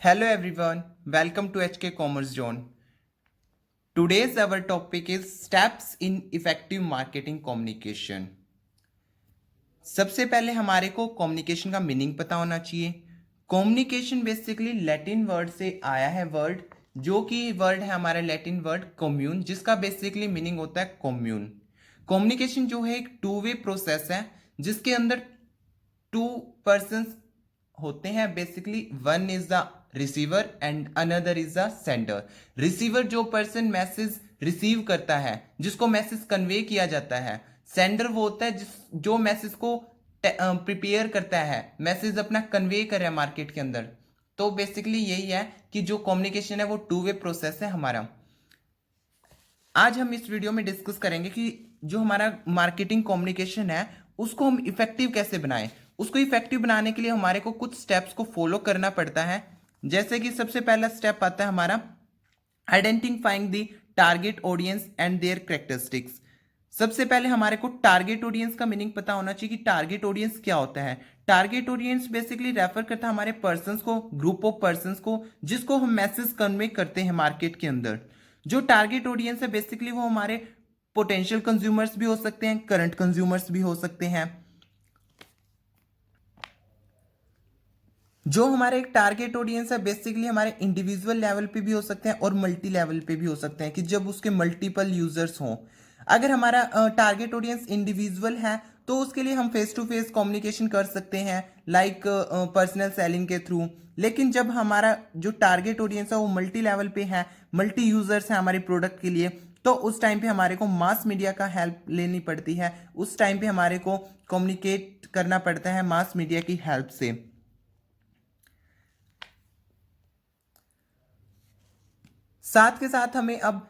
Hello everyone, welcome to HK Commerce Zone. Today's our topic is steps in effective marketing communication. सबसे पहले हमारे को communication का meaning पता होना चाहिए। कम्युनिकेशन बेसिकली लैटिन वर्ड से आया है वर्ड, जो कि वर्ड है हमारा लैटिन वर्ड कम्यून, जिसका बेसिकली मीनिंग होता है कम्यून। कम्युनिकेशन जो है एक टू वे प्रोसेस है, जिसके अंदर टू पर्सन्स होते हैं। Basically one is the receiver and another is the sender. Receiver जो पर्सन मैसेज रिसीव करता है, जिसको मैसेज कन्वे किया जाता है। सेंडर वो होता है जो मैसेज को प्रिपेयर करता है, मैसेज अपना कन्वे करे मार्केट के अंदर। तो बेसिकली यही है कि जो कम्युनिकेशन है वो टू वे प्रोसेस है हमारा। आज हम इस वीडियो में डिस्कस करेंगे कि जो हमारा मार्केटिंग कम्युनिकेशन है उसको हम इफेक्टिव कैसे बनाएं। उसको इफेक्टिव बनाने के लिए हमारे को कुछ स्टेप्स को फॉलो करना पड़ता है। जैसे कि सबसे पहला स्टेप आता है हमारा identifying the target audience and there characteristics. सबसे पहले हमारे को टारगेट ऑडियंस का मीनिंग पता होना चाहिए कि टारगेट ऑडियंस क्या होता है। टारगेट ऑडियंस बेसिकली रेफर करता है हमारे पर्संस को, ग्रुप ऑफ पर्संस को, जिसको हम मैसेज कन्वे करते हैं मार्केट के अंदर। जो टारगेट ऑडियंस है बेसिकली वो हमारे पोटेंशियल कंज्यूमर्स भी हो सकते हैं, करंट कंज्यूमर्स भी हो सकते हैं। जो हमारे एक टारगेट ऑडियंस है बेसिकली हमारे इंडिविजुअल लेवल पे भी हो सकते हैं और मल्टी लेवल पे भी हो सकते हैं, कि जब उसके मल्टीपल यूजर्स हों। अगर हमारा टारगेट ऑडियंस इंडिविजुअल है तो उसके लिए हम फेस टू फेस कम्युनिकेशन कर सकते हैं, लाइक पर्सनल सेलिंग के थ्रू। लेकिन जब हमारा जो टारगेट ऑडियंस है वो मल्टी लेवल पे है, मल्टी यूजर्स है हमारे प्रोडक्ट के लिए, तो उस टाइम पे हमारे को मास मीडिया का हेल्प लेनी पड़ती है। उस टाइम पे हमारे को कम्युनिकेट करना पड़ता है मास मीडिया की हेल्प से। साथ के साथ हमें अब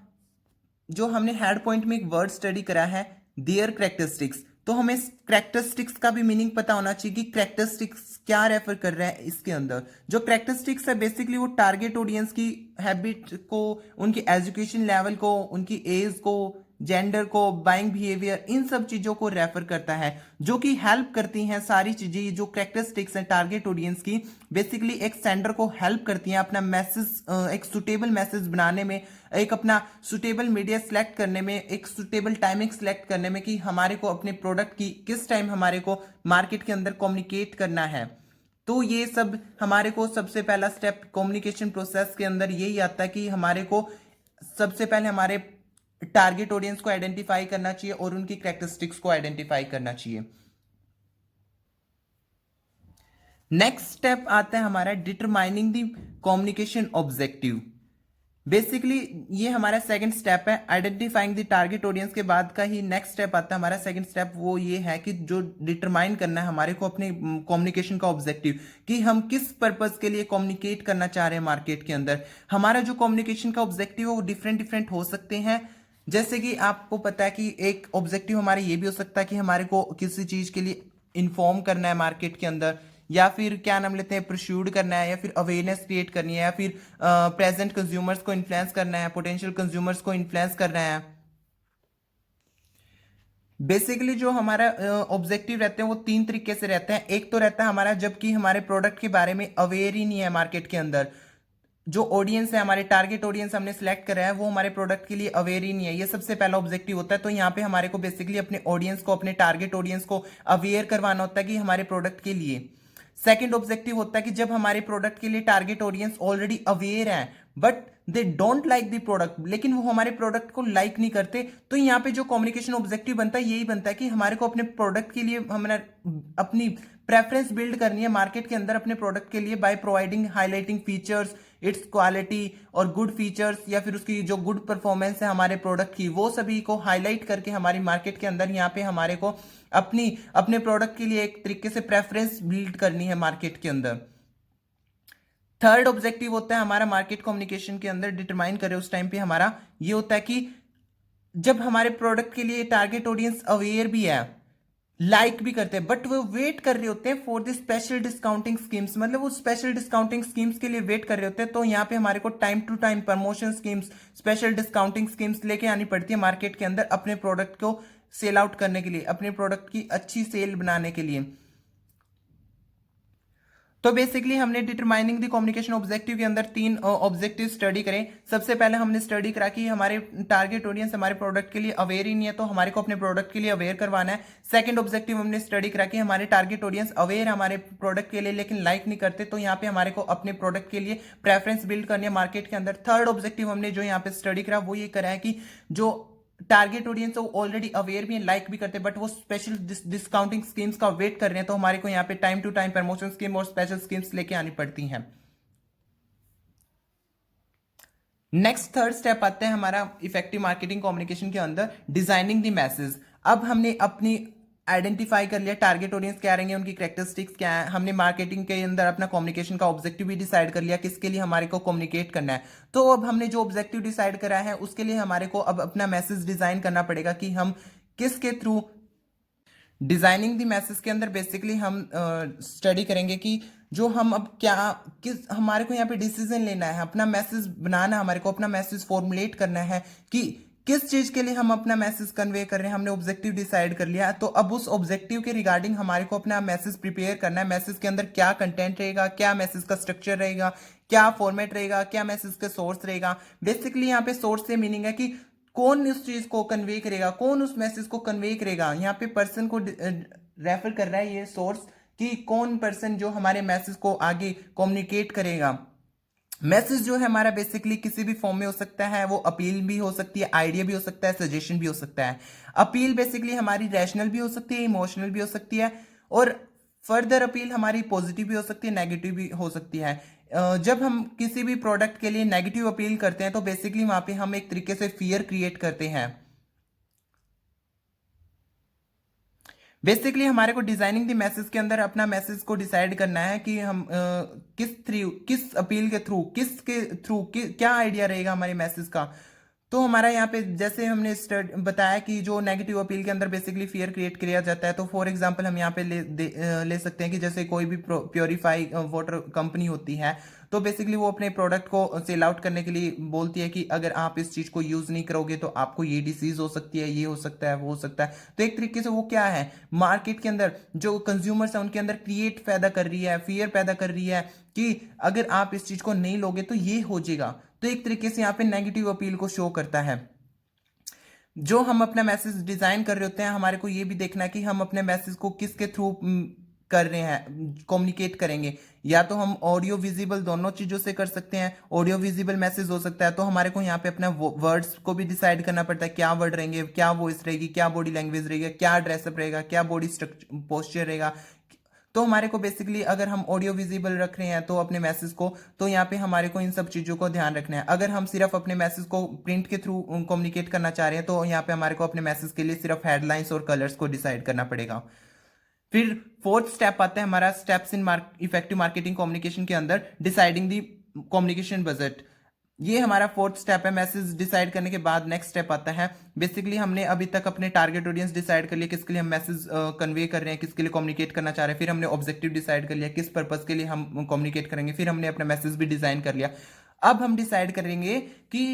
जो हमने हेड पॉइंट में एक वर्ड स्टडी करा है देयर कैरेक्टरिस्टिक्स, तो हमें कैरेक्टरिस्टिक्स का भी मीनिंग पता होना चाहिए कि कैरेक्टरिस्टिक्स क्या रेफर कर रहे हैं इसके अंदर। जो कैरेक्टरिस्टिक्स है बेसिकली वो टारगेट ऑडियंस की हैबिट को, उनकी एजुकेशन लेवल को, उनकी एज को, जेंडर को, बाइंग बिहेवियर, इन सब चीजों को रेफर करता है, जो कि हेल्प करती हैं। सारी चीजें जो कैरेक्टरिस्टिक्स हैं टारगेट ऑडियंस की बेसिकली एक सेंडर को हेल्प करती हैं अपना मैसेज, एक सुटेबल मैसेज बनाने में, एक अपना सुटेबल मीडिया सेलेक्ट करने में, एक सुटेबल टाइमिंग सेलेक्ट करने में, कि हमारे को अपने प्रोडक्ट की किस टाइम हमारे को मार्केट के अंदर कम्युनिकेट करना है। तो ये सब हमारे को सबसे पहला स्टेप कम्युनिकेशन प्रोसेस के अंदर यही आता है कि हमारे को सबसे पहले हमारे टारगेट ऑडियंस को आइडेंटिफाई करना चाहिए और उनकी कैरेक्टरिस्टिक्स को आइडेंटिफाई करना चाहिए। नेक्स्ट स्टेप आता है हमारा determining the communication objective. Basically ये हमारा सेकंड स्टेप है। आइडेंटिफाइंग द टारगेट ऑडियंस के बाद का ही नेक्स्ट स्टेप आता है हमारा सेकंड स्टेप, वो ये है कि जो डिटरमाइन करना है हमारे को अपने कम्युनिकेशन का ऑब्जेक्टिव, कि हम किस पर्पस के लिए कम्युनिकेट करना चाह रहे हैं मार्केट के अंदर। हमारा जो कम्युनिकेशन का ऑब्जेक्टिव है वो डिफरेंट डिफरेंट हो सकते हैं। जैसे कि आपको पता है कि एक ऑब्जेक्टिव हमारा ये भी हो सकता है कि हमारे को किसी चीज के लिए इन्फॉर्म करना है मार्केट के अंदर, या फिर क्या नाम लेते हैं प्रस्यूड करना है, या फिर अवेयरनेस क्रिएट करनी है, या फिर प्रेजेंट कंज्यूमर्स को इन्फ्लुएंस करना है, पोटेंशियल कंज्यूमर्स को इन्फ्लुएंस करना है। बेसिकली जो हमारा ऑब्जेक्टिव रहते हैं वो तीन तरीके से रहते हैं। एक तो रहता है हमारा जबकि हमारे प्रोडक्ट के बारे में अवेयर ही नहीं है मार्केट के अंदर, जो ऑडियंस है हमारे टारगेट ऑडियंस हमने सेलेक्ट करा है वो हमारे प्रोडक्ट के लिए अवेयर ही नहीं है, ये सबसे पहला ऑब्जेक्टिव होता है। तो यहाँ पे हमारे को बेसिकली अपने ऑडियंस को, अपने टारगेट ऑडियंस को अवेयर करवाना होता है कि हमारे प्रोडक्ट के लिए। सेकंड ऑब्जेक्टिव होता है कि जब हमारे प्रोडक्ट के लिए टारगेट ऑडियंस ऑलरेडी अवेयर है but they don't like the product, लेकिन वो हमारे प्रोडक्ट को लाइक नहीं करते, तो यहाँ पे जो कम्युनिकेशन ऑब्जेक्टिव बनता है यही बनता है कि हमारे को अपने प्रोडक्ट के लिए हमारा अपनी प्रेफरेंस बिल्ड करनी है मार्केट के अंदर अपने प्रोडक्ट के लिए, by providing highlighting features, it's quality और गुड फीचर्स, या फिर उसकी जो गुड परफॉर्मेंस है हमारे प्रोडक्ट की, वो सभी को हाईलाइट करके हमारी मार्केट के अंदर यहाँ पे हमारे को अपने प्रोडक्ट के लिए एक तरीके से प्रेफरेंस बिल्ड करनी है मार्केट के अंदर। थर्ड ऑब्जेक्टिव होता है हमारा मार्केट कम्युनिकेशन के अंदर डिटरमाइन करे उस टाइम पे हमारा ये होता है कि जब हमारे प्रोडक्ट के लिए टारगेट ऑडियंस अवेयर भी है, लाइक भी करते हैं, बट वो वेट कर रहे होते हैं for the special discounting schemes, मतलब वो स्पेशल डिस्काउंटिंग स्कीम्स के लिए वेट कर रहे होते हैं। तो यहाँ पे हमारे को time to time promotion schemes, special discounting schemes लेके आनी पड़ती है मार्केट के अंदर अपने प्रोडक्ट को सेल आउट करने के लिए, अपने प्रोडक्ट की अच्छी सेल बनाने के लिए। तो बेसिकली हमने डिटरमाइनिंग द कम्युनिकेशन ऑब्जेक्टिव के अंदर 3 ऑब्जेक्टिव स्टडी करें। सबसे पहले हमने स्टडी करा कि हमारे टारगेट ऑडियंस हमारे प्रोडक्ट के लिए अवेयर ही नहीं है, तो हमारे को अपने प्रोडक्ट के लिए अवेयर करवाना है। सेकंड ऑब्जेक्टिव हमने स्टडी करा कि हमारे टारगेट ऑडियंस अवेयर हमारे प्रोडक्ट के लिए लेकिन लाइक नहीं करते, तो यहाँ पे हमारे को अपने प्रोडक्ट के लिए प्रेफरेंस बिल्ड करनी है मार्केट के अंदर। थर्ड ऑब्जेक्टिव हमने जो यहाँ पे स्टडी करा वो ये करा है कि जो टारगेट ऑडियंस ऑलरेडी अवेयर भी है, लाइक भी करते हैं, बट वो स्पेशल डिस्काउंटिंग स्कीम्स का वेट कर रहे हैं, तो हमारे को यहाँ पे time to time promotion scheme और स्पेशल स्कीम्स लेके आनी पड़ती हैं। नेक्स्ट थर्ड स्टेप आता है हमारा इफेक्टिव मार्केटिंग कम्युनिकेशन के अंदर डिजाइनिंग द मैसेज। अब हमने अपनी आइडेंटिफाई कर लिया टारगेट ऑडियंस क्या रहेंगे, उनकी कैरेक्टरिस्टिक्स क्या है, हमने मार्केटिंग के अंदर अपना कम्युनिकेशन का ऑब्जेक्टिव भी डिसाइड कर लिया किसके लिए हमारे को कम्युनिकेट करना है। तो अब हमने जो ऑब्जेक्टिव डिसाइड करा है उसके लिए हमारे को अब अपना मैसेज डिजाइन करना पड़ेगा कि हम किसके थ्रू डिजाइनिंग द मैसेज के अंदर बेसिकली हम स्टडी करेंगे कि जो हम अब क्या किस हमारे को यहाँ पे डिसीजन लेना है, अपना मैसेज बनाना, हमारे को अपना मैसेज फॉर्मुलेट करना है कि किस चीज के लिए हम अपना मैसेज कन्वे कर रहे हैं। हमने ऑब्जेक्टिव डिसाइड कर लिया, तो अब उस ऑब्जेक्टिव के रिगार्डिंग हमारे को अपना मैसेज प्रिपेयर करना है। मैसेज के अंदर क्या कंटेंट रहेगा, क्या मैसेज का स्ट्रक्चर रहेगा, क्या फॉर्मेट रहेगा, क्या मैसेज का सोर्स रहेगा। बेसिकली यहाँ पे सोर्स से मीनिंग है कि कौन उस चीज को कन्वे करेगा, कौन उस मैसेज को कन्वे करेगा। यहाँ पे पर्सन को रेफर कर रहा है ये सोर्स कि कौन पर्सन जो हमारे मैसेज को आगे कम्युनिकेट करेगा। मैसेज जो है हमारा बेसिकली किसी भी फॉर्म में हो सकता है, वो अपील भी हो सकती है, आइडिया भी हो सकता है, सजेशन भी हो सकता है। अपील बेसिकली हमारी रैशनल भी हो सकती है, इमोशनल भी हो सकती है, और फर्दर अपील हमारी पॉजिटिव भी हो सकती है, नेगेटिव भी हो सकती है। जब हम किसी भी प्रोडक्ट के लिए नेगेटिव अपील करते हैं तो बेसिकली वहां पे हम एक तरीके से फियर क्रिएट करते हैं। बेसिकली हमारे को डिजाइनिंग द मैसेज के अंदर अपना मैसेज को डिसाइड करना है कि हम किस अपील के थ्रू क्या आइडिया रहेगा हमारे मैसेज का। तो हमारा यहाँ पे जैसे हमने बताया कि जो नेगेटिव अपील के अंदर बेसिकली फियर क्रिएट किया जाता है, तो फॉर एग्जांपल हम यहाँ पे ले सकते हैं कि जैसे कोई भी प्योरीफाई वाटर कंपनी होती है, तो बेसिकली वो अपने प्रोडक्ट को सेल आउट करने के लिए बोलती है कि अगर आप इस चीज को यूज नहीं करोगे तो आपको ये डिसीज हो सकती है, ये हो सकता है, वो हो सकता है। तो एक तरीके से वो क्या है, मार्केट के अंदर जो कंज्यूमर्स है उनके अंदर क्रिएट पैदा कर रही है, फियर पैदा कर रही है कि अगर आप इस चीज को नहीं लोगे तो ये हो जाएगा। तो एक तरीके से यहाँ पे नेगेटिव अपील को शो करता है। जो हम अपना मैसेज डिजाइन कर रहे होते हैं, हमारे को ये भी देखना है कि हम अपने मैसेज को किसके थ्रू कर रहे हैं, कम्युनिकेट करेंगे। या तो हम ऑडियो विजिबल दोनों चीजों से कर सकते हैं, ऑडियो विजिबल मैसेज हो सकता है, तो हमारे को यहाँ पे अपना वर्ड्स को भी डिसाइड करना पड़ता है, क्या वर्ड रहेंगे, क्या वॉइस रहेगी, क्या बॉडी लैंग्वेज रहेगा, क्या ड्रेसअप रहेगा, क्या बॉडी स्ट्रक्चर पोस्चर रहेगा। तो हमारे को बेसिकली अगर हम ऑडियो विजिबल रख रहे हैं तो अपने मैसेज को, तो यहाँ पे हमारे को इन सब चीजों को ध्यान रखना है। अगर हम सिर्फ अपने मैसेज को प्रिंट के थ्रू कम्युनिकेट करना चाह रहे हैं तो यहाँ पे हमारे को अपने मैसेज के लिए सिर्फ हेडलाइंस और कलर्स को डिसाइड करना पड़ेगा। फिर फोर्थ स्टेप आता है हमारा steps in effective marketing communication के अंदर डिसाइडिंग दी कम्युनिकेशन बजट। ये हमारा फोर्थ स्टेप है। मैसेज डिसाइड करने के बाद नेक्स्ट स्टेप आता है, बेसिकली हमने अभी तक अपने टारगेट ऑडियंस डिसाइड कर लिया किसके लिए हम मैसेज कन्वे कर रहे हैं, किसके लिए कम्युनिकेट करना चाह रहे हैं। फिर हमने ऑब्जेक्टिव डिसाइड कर लिया किस पर्पस के लिए हम कम्युनिकेट करेंगे। फिर हमने अपना मैसेज भी डिजाइन कर लिया। अब हम डिसाइड करेंगे कि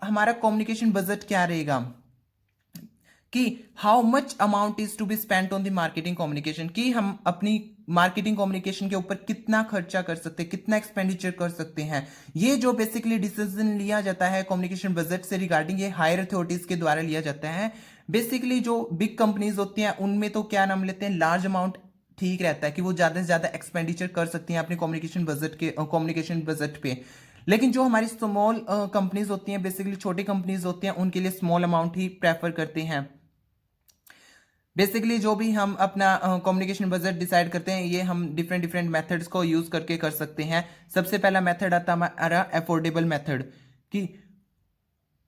हमारा कम्युनिकेशन बजट क्या रहेगा, कि how much amount is to be spent on the marketing communication, कि हम अपनी मार्केटिंग कम्युनिकेशन के ऊपर कितना खर्चा कर सकते हैं, कितना एक्सपेंडिचर कर सकते हैं। ये जो बेसिकली डिसीजन लिया जाता है कम्युनिकेशन बजट से रिगार्डिंग, ये हायर अथॉरिटीज के द्वारा लिया जाता है। बेसिकली जो बिग कंपनीज होती हैं उनमें तो क्या नाम लेते हैं, लार्ज अमाउंट ठीक रहता है कि वो ज्यादा से ज्यादा एक्सपेंडिचर कर सकती हैं अपने कम्युनिकेशन बजट पे। लेकिन जो हमारी स्मॉल कंपनीज होती हैं, बेसिकली छोटी कंपनीज होती हैं, उनके लिए स्मॉल अमाउंट ही प्रेफर करते हैं। बेसिकली जो भी हम अपना कम्युनिकेशन बजट डिसाइड करते हैं, ये हम डिफरेंट मेथड्स को यूज करके कर सकते हैं। सबसे पहला मेथड आता है हमारा अफोर्डेबल मेथड, कि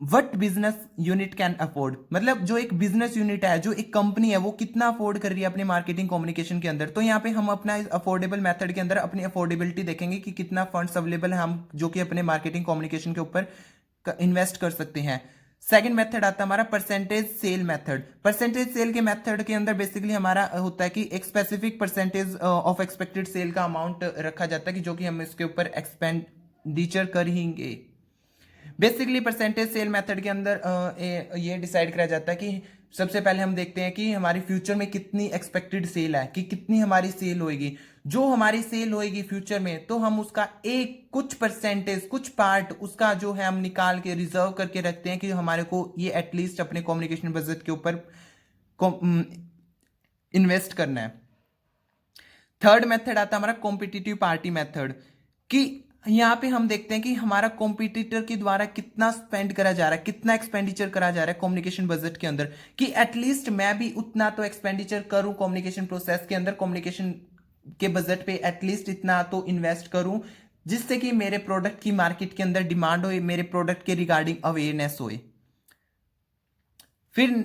what business unit can afford, मतलब जो एक बिजनेस यूनिट है, जो एक कंपनी है, वो कितना अफोर्ड कर रही है अपनी मार्केटिंग कम्युनिकेशन के अंदर। तो यहाँ पे हम अपना अफोर्डेबल मेथड के अंदर अपनी अफोर्डेबिलिटी देखेंगे कि कितना फंड्स अवेलेबल है हम जो कि अपने मार्केटिंग कम्युनिकेशन के ऊपर इन्वेस्ट कर सकते हैं। सेकंड मेथड आता है हमारा percentage sale method. Percentage sale के मेथड के अंदर बेसिकली हमारा होता है कि एक specific percentage of expected sale का अमाउंट रखा जाता है कि जो कि हम इसके ऊपर एक्सपेंडिचर करेंगे। बेसिकली परसेंटेज सेल मेथड के अंदर ये डिसाइड करा जाता है कि सबसे पहले हम देखते हैं कि हमारे फ्यूचर में कितनी एक्सपेक्टेड सेल है, कि कितनी हमारी सेल होएगी। जो हमारी सेल होएगी फ्यूचर में, तो हम उसका एक कुछ परसेंटेज, कुछ पार्ट उसका जो है हम निकाल के रिजर्व करके रखते हैं कि हमारे को ये एटलीस्ट अपने कम्युनिकेशन बजट के ऊपर इन्वेस्ट करना है। थर्ड मेथड आता है हमारा कॉम्पिटिटिव पार्टी मेथड, कि यहाँ पे हम देखते हैं कि हमारा कॉम्पिटिटर के द्वारा कितना स्पेंड करा जा रहा है, कितना एक्सपेंडिचर करा जा रहा है कम्युनिकेशन बजट के अंदर, कि एटलीस्ट मैं भी उतना तो एक्सपेंडिचर करूं कम्युनिकेशन प्रोसेस के अंदर, कम्युनिकेशन के बजट पे एटलीस्ट इतना तो इन्वेस्ट करूं, जिससे कि मेरे प्रोडक्ट की मार्केट के अंदर डिमांड हो, मेरे प्रोडक्ट के रिगार्डिंग अवेयरनेस हो। फिर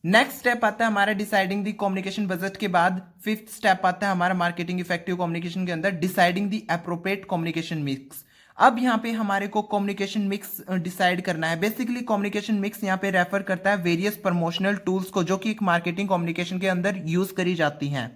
नेक्स्ट स्टेप आता है हमारा डिसाइडिंग दी कम्युनिकेशन बजट के बाद फिफ्थ स्टेप आता है हमारा मार्केटिंग इफेक्टिव कम्युनिकेशन के अंदर डिसाइडिंग दी एप्रोप्रिएट कम्युनिकेशन मिक्स। अब यहाँ पे हमारे को कम्युनिकेशन मिक्स डिसाइड करना है। बेसिकली कम्युनिकेशन मिक्स यहाँ पे रेफर करता है वेरियस प्रमोशनल टूल्स को, जो कि एक मार्केटिंग कम्युनिकेशन के अंदर यूज करी जाती हैं।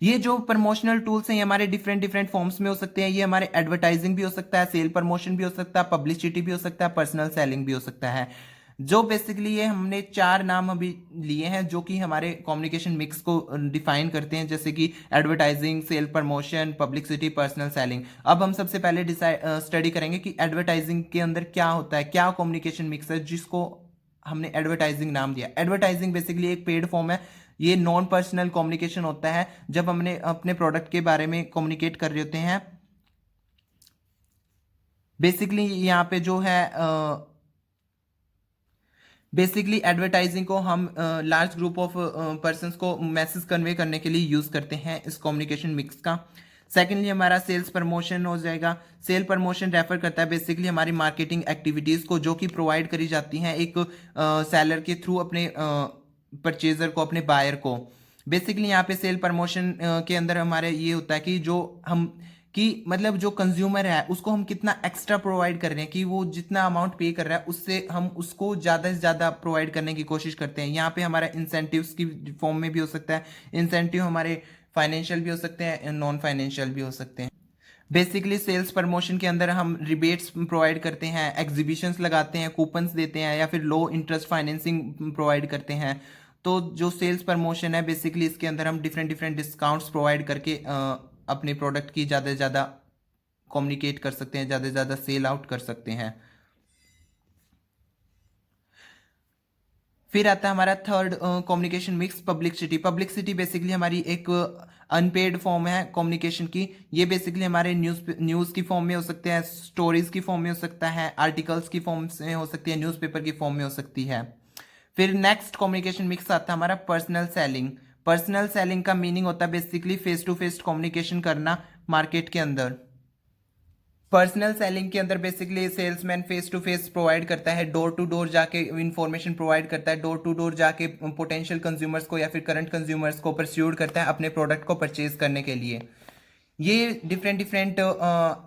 ये जो प्रमोशनल टूल्स हैं ये हमारे डिफरेंट डिफरेंट फॉर्म्स में हो सकते हैं। ये हमारे एडवर्टाइजिंग भी हो सकता है, सेल प्रमोशन भी हो सकता है, पब्लिसिटी भी हो सकता है, पर्सनल सेलिंग भी हो सकता है। जो बेसिकली ये हमने 4 नाम अभी लिए हैं जो कि हमारे कम्युनिकेशन मिक्स को डिफाइन करते हैं, जैसे कि advertising, sale promotion, publicity, personal selling. अब हम सबसे पहले स्टडी करेंगे कि एडवर्टाइजिंग के अंदर क्या होता है, क्या कम्युनिकेशन मिक्स है जिसको हमने एडवर्टाइजिंग नाम दिया। एडवर्टाइजिंग बेसिकली एक पेड फॉर्म है। ये नॉन पर्सनल कम्युनिकेशन होता है जब हमने अपने प्रोडक्ट के बारे में कम्युनिकेट कर रहे होते हैं। बेसिकली यहाँ पे जो है बेसिकली एडवर्टाइजिंग को हम लार्ज ग्रुप ऑफ पर्संस को मैसेज कन्वे करने के लिए यूज करते हैं इस कम्युनिकेशन मिक्स का। सेकेंडली हमारा सेल्स प्रमोशन हो जाएगा। सेल प्रमोशन रेफर करता है बेसिकली हमारी मार्केटिंग एक्टिविटीज को, जो कि प्रोवाइड करी जाती हैं एक सेलर के थ्रू अपने परचेजर को, अपने बायर को। बेसिकली यहाँ पे सेल प्रमोशन के अंदर हमारे ये होता है कि जो हम कि मतलब जो कंज्यूमर है उसको हम कितना एक्स्ट्रा प्रोवाइड कर रहे हैं, कि वो जितना अमाउंट पे कर रहा है उससे हम उसको ज़्यादा से ज़्यादा प्रोवाइड करने की कोशिश करते हैं। यहाँ पे हमारा इंसेंटिव्स की फॉर्म में भी हो सकता है। इंसेंटिव हमारे फाइनेंशियल भी हो सकते हैं, नॉन फाइनेंशियल भी हो सकते हैं। बेसिकली सेल्स प्रमोशन के अंदर हम रिबेट्स प्रोवाइड करते हैं, एग्जीबिशंस लगाते हैं, कूपन्स देते हैं, या फिर लो इंटरेस्ट फाइनेंसिंग प्रोवाइड करते हैं। तो जो सेल्स प्रमोशन है बेसिकली इसके अंदर हम डिफरेंट डिफरेंट डिस्काउंट्स प्रोवाइड करके अपने प्रोडक्ट की ज़्यादा से ज़्यादा कम्युनिकेट कर सकते हैं, ज़्यादा से ज़्यादा सेल आउट कर सकते हैं। फिर आता है हमारा third communication mix publicity. Publicity basically हमारी एक अनपेड फॉर्म है कम्युनिकेशन की। ये बेसिकली हमारे न्यूज़ की फॉर्म में हो सकते हैं, स्टोरीज की फॉर्म में हो सकता है, आर्टिकल्स की फॉर्म में हो सकती है, न्यूज़पेपर की फॉर्म में हो सकती है। फिर नेक्स्ट कम्युनिकेशन मिक्स आता है हमारा पर्सनल सेलिंग। पर्सनल सेलिंग का मीनिंग होता है basically face to face communication करना मार्केट के अंदर। पर्सनल सेलिंग के अंदर basically salesman face to face provide करता है, डोर टू डोर जाके इंफॉर्मेशन प्रोवाइड करता है, डोर टू डोर जाके पोटेंशियल कंज्यूमर्स को या फिर करंट कंज्यूमर्स को परस्यूड करता है अपने प्रोडक्ट को परचेज करने के लिए। ये डिफरेंट डिफरेंट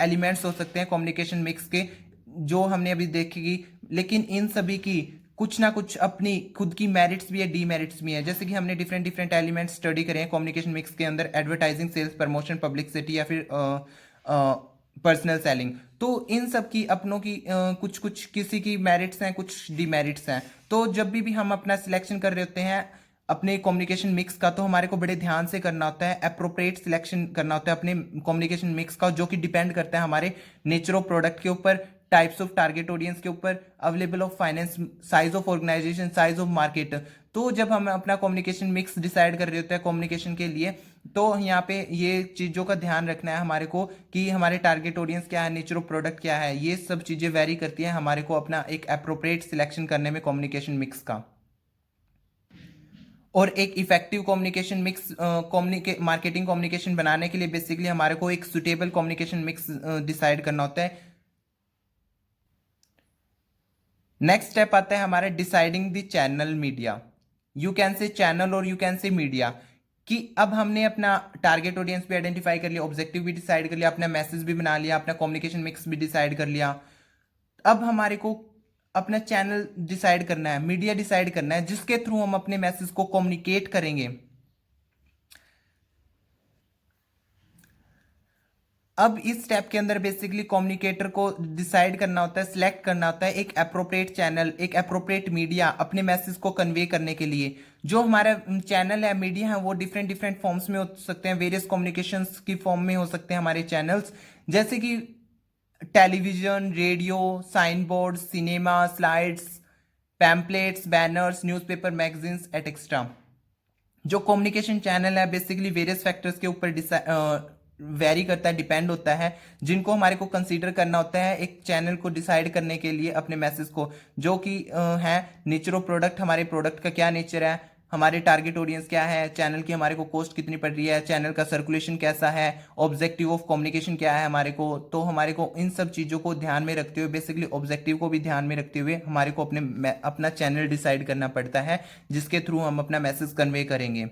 एलिमेंट्स हो सकते हैं कम्युनिकेशन मिक्स के जो हमने अभी देखेगी, लेकिन इन सभी की कुछ ना कुछ अपनी खुद की मेरिट्स भी है, डीमेरिट्स भी है। जैसे कि हमने डिफरेंट डिफरेंट एलिमेंट्स स्टडी करें हैं कम्युनिकेशन मिक्स के अंदर, एडवर्टाइजिंग, सेल्स प्रमोशन, पब्लिसिटी या फिर पर्सनल सेलिंग। तो इन सब की अपनों की कुछ कुछ किसी की मेरिट्स हैं, कुछ डीमेरिट्स हैं। तो जब भी हम अपना सिलेक्शन कर रहे होते हैं अपने कम्युनिकेशन मिक्स का, तो हमारे को बड़े ध्यान से करना होता है, अप्रोप्रिएट सिलेक्शन करना होता है अपने कम्युनिकेशन मिक्स का, जो कि डिपेंड करता है हमारे नेचर ऑफ प्रोडक्ट के ऊपर, टाइप्स ऑफ टारगेट ऑडियंस के ऊपर, available of finance, size of organisation, size of market. तो जब हम अपना कम्युनिकेशन मिक्स डिसाइड कर रहे होते हैं कम्युनिकेशन के लिए, तो यहाँ पे ये चीज़ों का ध्यान रखना है हमारे को कि हमारे टारगेट ऑडियंस क्या है, नेचर ऑफ प्रोडक्ट क्या है। ये सब चीज़ें वेरी करती हैं हमारे को अपना एक अप्रोप्रिएट सिलेक्शन करने में कम्युनिकेशन मिक्स का। और एक effective communication mix marketing communication बनाने के लिए बेसिकली हमारे को एक सुटेबल कम्युनिकेशन मिक्स डिसाइड करना होता है। नेक्स्ट स्टेप आता है हमारे deciding the channel media. You can say channel और यू कैन से मीडिया, कि अब हमने अपना टारगेट ऑडियंस भी आइडेंटिफाई कर लिया, ऑब्जेक्टिव भी डिसाइड कर लिया, अपना मैसेज भी बना लिया, अपना कम्युनिकेशन मिक्स भी डिसाइड कर लिया। अब हमारे को अपना चैनल डिसाइड करना है, मीडिया डिसाइड करना है, जिसके थ्रू हम अपने मैसेज को कम्युनिकेट करेंगे। अब इस स्टेप के अंदर बेसिकली कम्युनिकेटर को डिसाइड करना होता है, सिलेक्ट करना होता है एक अप्रोप्रिएट चैनल, एक अप्रोप्रिएट मीडिया अपने मैसेज को कन्वे करने के लिए। जो हमारा चैनल है, मीडिया है, वो डिफरेंट डिफरेंट फॉर्म्स में हो सकते हैं, वेरियस कम्युनिकेशंस की फॉर्म में हो सकते हैं हमारे चैनल्स, जैसे कि television, radio, sign board, cinema, slides, pamphlets, banners, newspaper, magazines etcetera. जो कम्युनिकेशन चैनल है बेसिकली वेरियस फैक्टर्स के ऊपर वेरी करता है, डिपेंड होता है, जिनको हमारे को कंसीडर करना होता है एक चैनल को डिसाइड करने के लिए अपने मैसेज को, जो कि है नेचर ऑफ प्रोडक्ट, हमारे प्रोडक्ट का क्या नेचर है, हमारे टारगेट ऑडियंस क्या है, चैनल की हमारे को कॉस्ट कितनी पड़ रही है, चैनल का सर्कुलेशन कैसा है, ऑब्जेक्टिव ऑफ कम्युनिकेशन क्या है हमारे को। तो हमारे को इन सब चीज़ों को ध्यान में रखते हुए, बेसिकली ऑब्जेक्टिव को भी ध्यान में रखते हुए हमारे को अपना चैनल डिसाइड करना पड़ता है, जिसके थ्रू हम अपना मैसेज कन्वे करेंगे।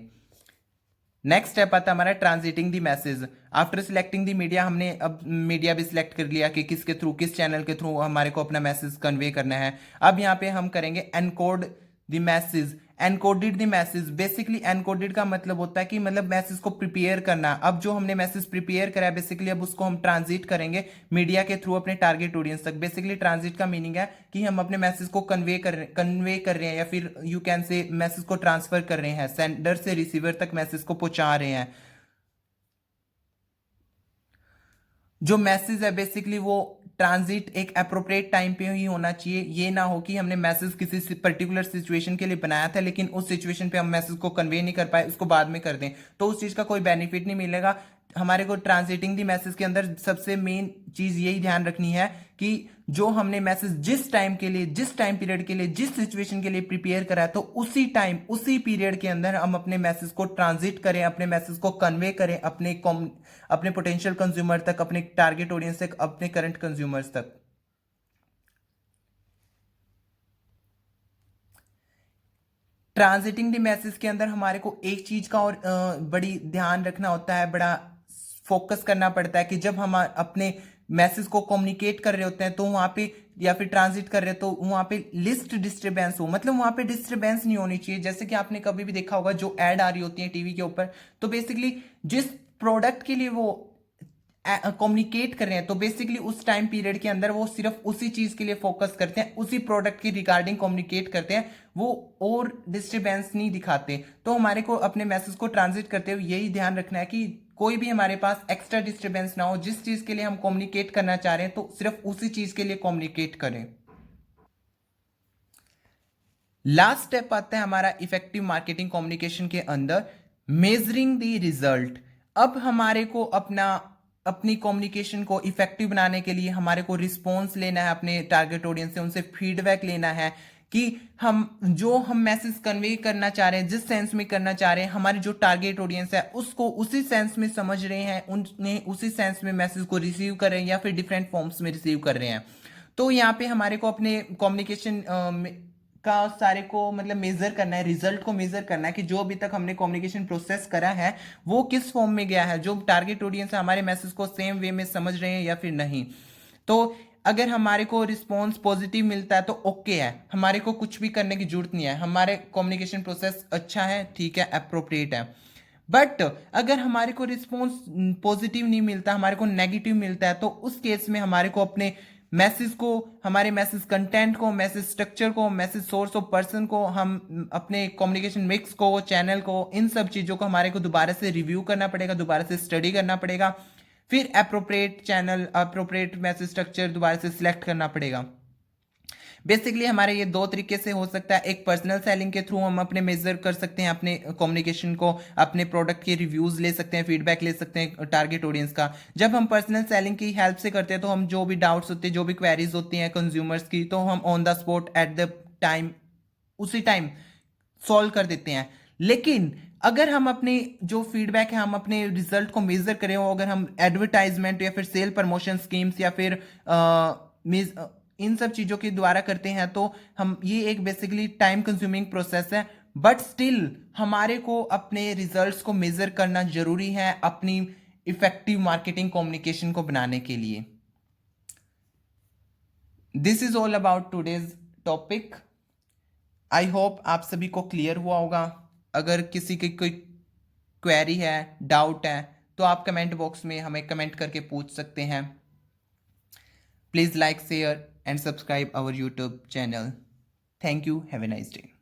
नेक्स्ट स्टेप आता है हमारा transiting the message. After selecting the media, हमने अब मीडिया भी सिलेक्ट कर लिया कि किसके थ्रू, किस चैनल के थ्रू हमारे को अपना मैसेज कन्वे करना है। अब यहाँ पे हम करेंगे encode the message, encoded the message. Basically encoded का मतलब होता है कि मतलब मैसेज को प्रिपेयर करना। अब जो हमने मैसेज प्रिपेयर करा है बेसिकली अब उसको हम ट्रांजिट करेंगे मीडिया के थ्रू अपने टारगेट ऑडियंस तक। बेसिकली ट्रांजिट का मीनिंग है कि हम अपने मैसेज को कन्वे कर रहे हैं, या फिर यू कैन से मैसेज को ट्रांसफर कर रहे हैं, सेंडर से रिसीवर तक मैसेज को पहुंचा रहे हैं। जो मैसेज है बेसिकली वो ट्रांजिट एक अप्रोप्रिएट टाइम पे ही होना चाहिए। ये ना हो कि हमने मैसेज किसी पर्टिकुलर सिचुएशन के लिए बनाया था लेकिन उस सिचुएशन पे हम मैसेज को कन्वे नहीं कर पाए, उसको बाद में कर दें, तो उस चीज़ का कोई बेनिफिट नहीं मिलेगा। हमारे को ट्रांजिटिंग दी मैसेज के अंदर सबसे मेन चीज़ यही ध्यान रखनी है कि जो हमने मैसेज जिस टाइम के लिए, जिस टाइम पीरियड के लिए, जिस सिचुएशन के लिए प्रिपेयर करा है, तो उसी टाइम, उसी पीरियड के अंदर हम अपने मैसेज को ट्रांजिट करें, अपने मैसेज को कन्वे करें अपने पोटेंशियल कंज्यूमर तक, अपने टारगेट ऑडियंस तक, अपने करंट कंज्यूमर्स तक। ट्रांजिटिंग द मैसेज के अंदर हमारे को एक चीज का और बड़ी ध्यान रखना होता है, बड़ा फोकस करना पड़ता है कि जब हम अपने मैसेज को कम्युनिकेट कर रहे होते हैं तो वहां पे, या फिर ट्रांजिट कर रहे हो तो वहां पे लिस्ट डिस्टरबेंस हो, मतलब वहां पे डिस्टरबेंस नहीं होनी चाहिए। जैसे कि आपने कभी भी देखा होगा जो ऐड आ रही होती है टीवी के ऊपर, तो बेसिकली जिस प्रोडक्ट के लिए वो कम्युनिकेट कर रहे हैं तो बेसिकली उस टाइम पीरियड के अंदर वो सिर्फ उसी चीज के लिए फोकस करते हैं, उसी प्रोडक्ट की रिगार्डिंग कम्युनिकेट करते हैं, वो और डिस्टरबेंस नहीं दिखाते। तो हमारे को अपने मैसेज को ट्रांजिट करते हुए यही ध्यान रखना है कि कोई भी हमारे पास एक्स्ट्रा डिस्टरबेंस ना हो, जिस चीज के लिए हम कम्युनिकेट करना चाह रहे हैं तो सिर्फ उसी चीज के लिए कम्युनिकेट करें। लास्ट स्टेप आता है हमारा इफेक्टिव मार्केटिंग कम्युनिकेशन के अंदर मेजरिंग द रिजल्ट। अब हमारे को अपनी कम्युनिकेशन को इफेक्टिव बनाने के लिए हमारे को रिस्पॉन्स लेना है अपने टारगेट ऑडियंस से, उनसे फीडबैक लेना है कि हम मैसेज कन्वे करना चाह रहे हैं, जिस सेंस में करना चाह रहे हैं, हमारी जो टारगेट ऑडियंस है उसको उसी सेंस में समझ रहे हैं, उन्हें उसी सेंस में मैसेज को रिसीव कर रहे हैं या फिर डिफरेंट फॉर्म्स में रिसीव कर रहे हैं। तो यहाँ पे हमारे को अपने कम्युनिकेशन का सारे को मतलब मेजर करना है, रिजल्ट को मेजर करना है कि जो अभी तक हमने कम्युनिकेशन प्रोसेस करा है वो किस फॉर्म में गया है, जो टारगेट ऑडियंस है हमारे मैसेज को सेम वे में समझ रहे हैं या फिर नहीं। तो अगर हमारे को रिस्पॉन्स पॉजिटिव मिलता है तो ओके है, हमारे को कुछ भी करने की जरूरत नहीं है, हमारे कम्युनिकेशन प्रोसेस अच्छा है, ठीक है, अप्रोप्रिएट है। बट अगर हमारे को रिस्पॉन्स पॉजिटिव नहीं मिलता, हमारे को नेगेटिव मिलता है, तो उस केस में हमारे को अपने मैसेज को, हमारे मैसेज कंटेंट को, मैसेज स्ट्रक्चर को, मैसेज सोर्स ऑफ पर्सन को, हम अपने कम्युनिकेशन मिक्स को, चैनल को, इन सब चीज़ों को हमारे को दोबारा से रिव्यू करना पड़ेगा, दोबारा से स्टडी करना पड़ेगा, फिर appropriate channel, appropriate message structure दोबारा से सिलेक्ट करना पड़ेगा। बेसिकली हमारे ये दो तरीके से हो सकता है। एक पर्सनल सेलिंग के थ्रू हम अपने मेजर कर सकते हैं अपने कम्युनिकेशन को, अपने प्रोडक्ट के रिव्यूज ले सकते हैं, फीडबैक ले सकते हैं टारगेट ऑडियंस का। जब हम पर्सनल सेलिंग की हेल्प से करते हैं तो हम जो भी डाउट्स होते हैं, जो भी क्वेरीज होती हैं कंज्यूमर्स की, तो हम on the spot at the time, उसी टाइम सॉल्व कर देते हैं। लेकिन अगर हम अपने जो फीडबैक है, हम अपने रिजल्ट को मेजर करें, हो अगर हम एडवर्टाइजमेंट या फिर सेल प्रमोशन स्कीम्स या फिर इन सब चीज़ों के द्वारा करते हैं, तो हम ये एक बेसिकली टाइम कंज्यूमिंग प्रोसेस है, बट स्टिल हमारे को अपने रिजल्ट्स को मेजर करना जरूरी है अपनी इफेक्टिव मार्केटिंग कम्युनिकेशन को बनाने के लिए। This is all about today's topic. I hope आप सभी को क्लियर हुआ होगा। अगर किसी की कोई क्वेरी है, डाउट है, तो आप कमेंट बॉक्स में हमें कमेंट करके पूछ सकते हैं। Please like, share and subscribe our YouTube channel. Thank you, have a nice day.